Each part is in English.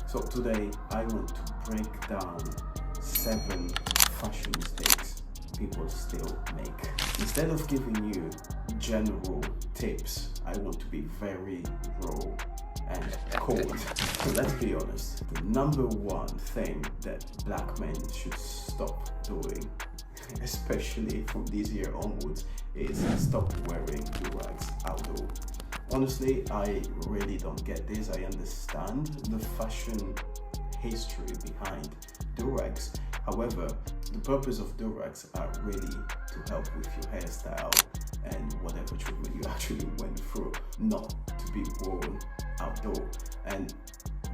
So today I want to break down 7 fashion mistakes people still make. Instead of giving you general tips, I want to be very raw and cold. So let's be honest, the number one thing that black men should stop doing, especially from this year onwards, is stop wearing durags outdoor. Honestly, I really don't get this. I understand the fashion history behind durags. However, the purpose of durags are really to help with your hairstyle and whatever treatment you actually went through, not to be worn outdoor. And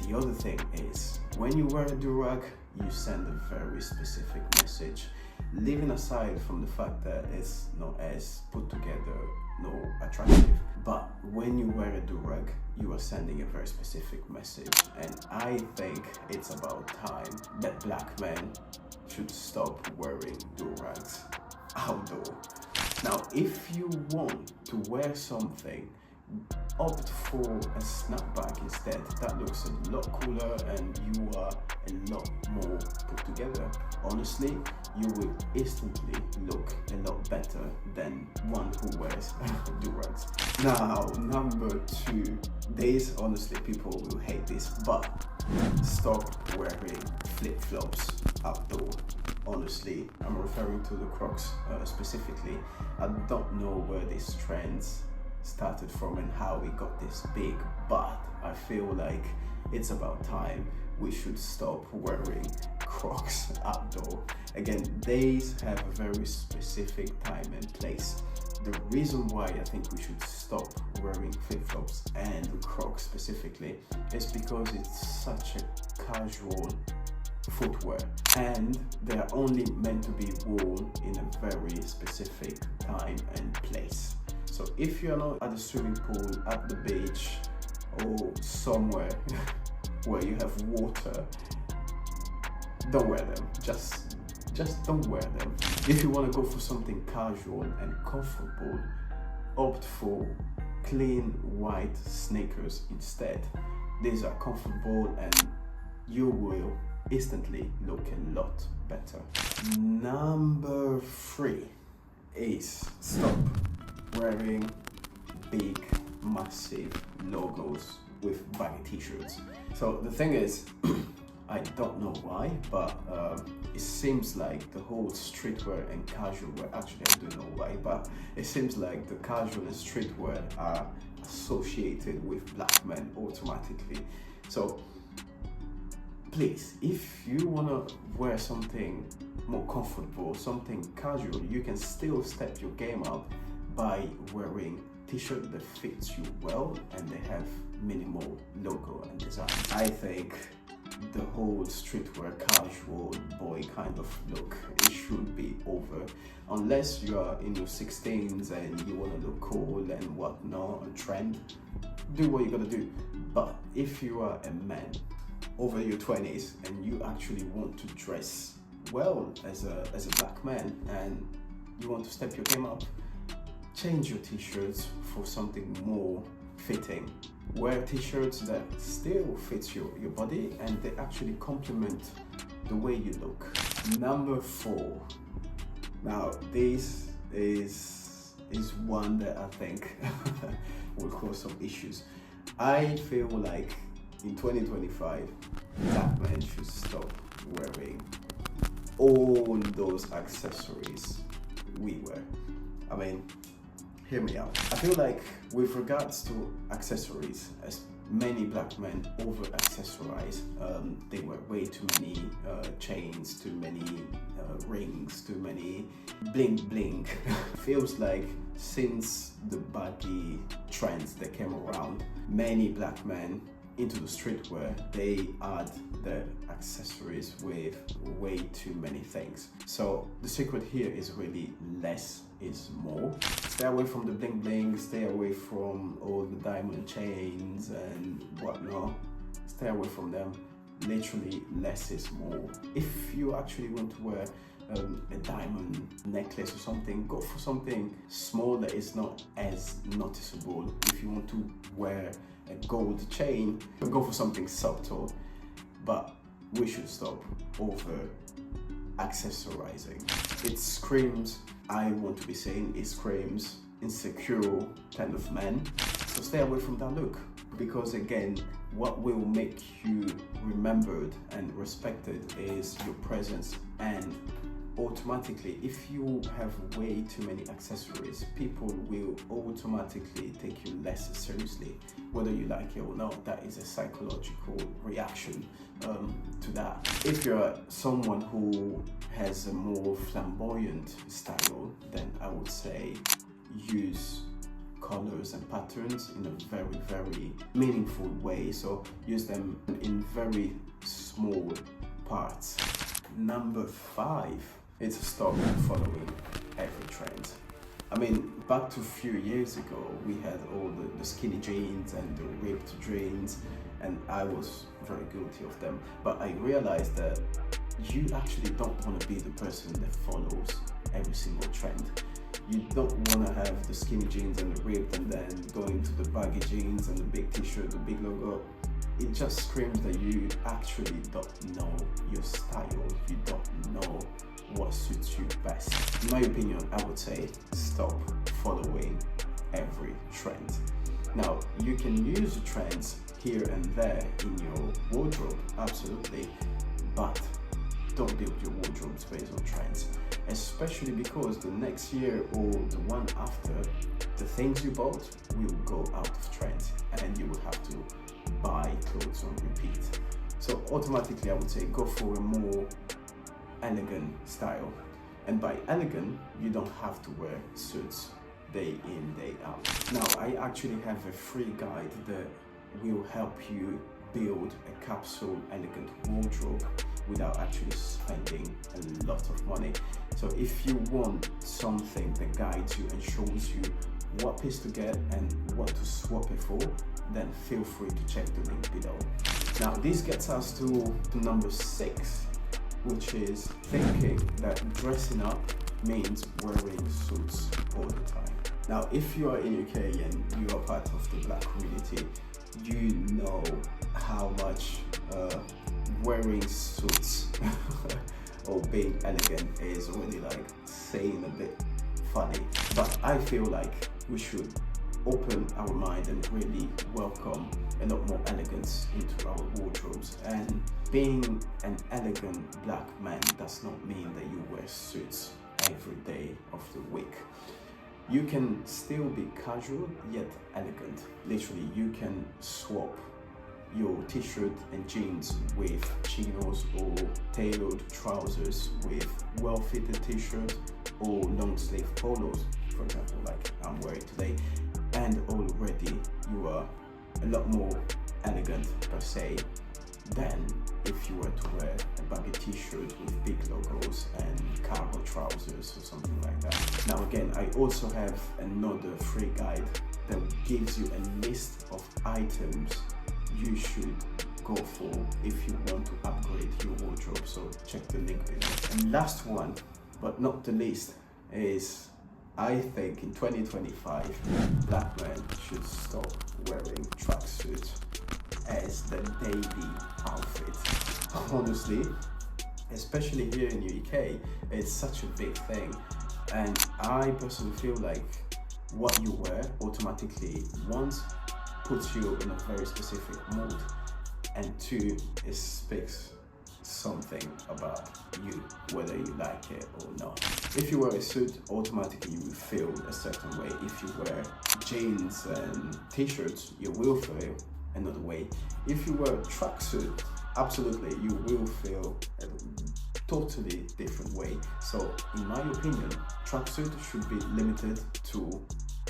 the other thing is, when you wear a durag, you send a very specific message. Leaving aside from the fact that it's not as put together nor attractive, but when you wear a durag, you are sending a very specific message. And I think it's about time that black men should stop wearing durags outdoor. Now, if you want to wear something, opt for a snapback instead. That looks a lot cooler and you are a lot more put together. Honestly, you will instantly look a lot better than one who wears durags. Now, number 2, this honestly people will hate this, but stop wearing flip-flops outdoor. Honestly, I'm referring to the Crocs specifically. I don't know where these trends started from and how it got this big, but I feel like it's about time we should stop wearing Crocs outdoor. Again, these have a very specific time and place. The reason why I think we should stop wearing flip-flops and Crocs specifically is because it's such a casual footwear and they are only meant to be worn in a very specific time and place. So if you're not at the swimming pool, at the beach, or somewhere where you have water, don't wear them. Just don't wear them. If you want to go for something casual and comfortable, opt for clean white sneakers instead. These are comfortable and you will instantly look a lot better. Number 3 is stop wearing big, massive logos with baggy t-shirts. So the thing is, I don't know why, but it seems like the whole streetwear and casual wear, actually I do know why, but it seems like the casual and streetwear are associated with black men automatically. So please, if you want to wear something more comfortable, something casual, you can still step your game up by wearing t-shirt that fits you well and they have minimal logo and design. I think the whole streetwear casual boy kind of look, it should be over. Unless you are in your 16s and you want to look cool and whatnot, a trend, do what you gotta do. But if you are a man over your 20s and you actually want to dress well as a black man and you want to step your game up, change your t-shirts for something more fitting. Wear t-shirts that still fits your body and they actually complement the way you look. Number 4. Now this is one that I think will cause some issues. I feel like in 2025, black men should stop wearing all those accessories we wear. I mean, hear me out. I feel like with regards to accessories, as many black men over-accessorize. They wear way too many chains, too many rings, too many bling bling. Feels like since the baggy trends that came around, many black men into the streetwear, they add their accessories with way too many things. So the secret here is really less is more. Stay away from the bling bling, stay away from all the diamond chains and whatnot. Stay away from them. Literally less is more. If you actually want to wear a diamond necklace or something, go for something small that is not as noticeable. If you want to wear a gold chain, go for something subtle. but we should stop over-accessorizing. It screams, I want to be seen, it screams insecure kind of men. So stay away from that look, because again, what will make you remembered and respected is your presence, and automatically, if you have way too many accessories, people will automatically take you less seriously, whether you like it or not. That is a psychological reaction to that. If you're someone who has a more flamboyant style, then I would say use colors and patterns in a very, very meaningful way. So use them in very small parts. Number 5, it's stop following every trend. I mean, back to a few years ago, we had all the skinny jeans and the ripped jeans, and I was very guilty of them. But I realized that you actually don't want to be the person that follows every single trend. You don't want to have the skinny jeans and the ripped and then going to the baggy jeans and the big t-shirt, the big logo. It just screams that you actually don't know your style. You don't know what suits you best. In my opinion, I would say stop following every trend. Now, you can use the trends here and there in your wardrobe, absolutely, but don't build your wardrobes based on trends, especially because the next year or the one after, the things you bought will go out of trend and you will have to buy clothes on repeat. So automatically I would say go for a more elegant style, and by elegant you don't have to wear suits day in, day out. Now, I actually have a free guide that will help you build a capsule elegant wardrobe without actually spending a lot of money. So if you want something that guides you and shows you what piece to get and what to swap it for, then feel free to check the link below. Now, this gets us to number 6, which is thinking that dressing up means wearing suits all the time. Now, if you are in UK and you are part of the black community, you know how much wearing suits or being elegant is really like saying a bit funny. But I feel like we should open our mind and really welcome a lot more elegance into our wardrobes. And being an elegant black man does not mean that you wear suits every day of the week. You can still be casual yet elegant. Literally, you can swap your t-shirt and jeans with chinos or tailored trousers with well-fitted t-shirts or long-sleeve polos, for example, like I'm wearing today, and already you are a lot more elegant per se than if you were to wear a baggy t-shirt with big logos and cargo trousers or something like that. Now again, I also have another free guide that gives you a list of items you should go for if you want to upgrade your wardrobe, so check the link below. And last one, but not the least, is I think in 2025, black men should stop wearing tracksuits as the daily outfit. Honestly, especially here in the UK, it's such a big thing, and I personally feel like what you wear automatically, once, puts you in a very specific mood, and 2, it speaks something about you, whether you like it or not. If you wear a suit, automatically you will feel a certain way. If you wear jeans and t-shirts, you will feel another way. If you wear a tracksuit, absolutely you will feel a totally different way. So in my opinion, tracksuit should be limited to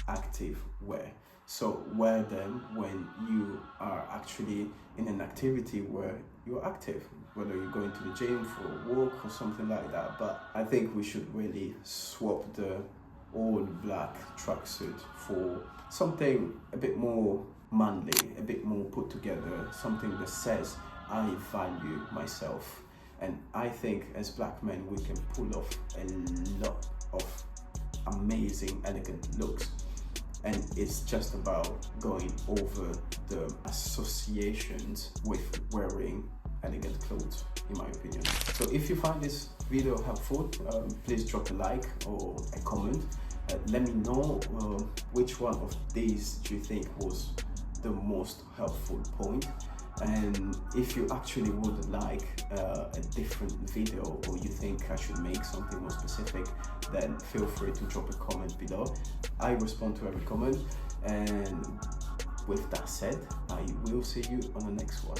active wear. So wear them when you are actually in an activity where you're active, whether you're going to the gym for a walk or something like that. But I think we should really swap the all black tracksuit for something a bit more manly, a bit more put together, something that says I value myself. And I think as black men we can pull off a lot of amazing, elegant looks. And it's just about going over the associations with wearing elegant clothes, in my opinion. So if you find this video helpful, please drop a like or a comment. Let me know which one of these do you think was the most helpful point, and if you actually would like a different video, or you think I should make something more specific, then feel free to drop a comment below. I respond to every comment, and with that said, I will see you on the next one.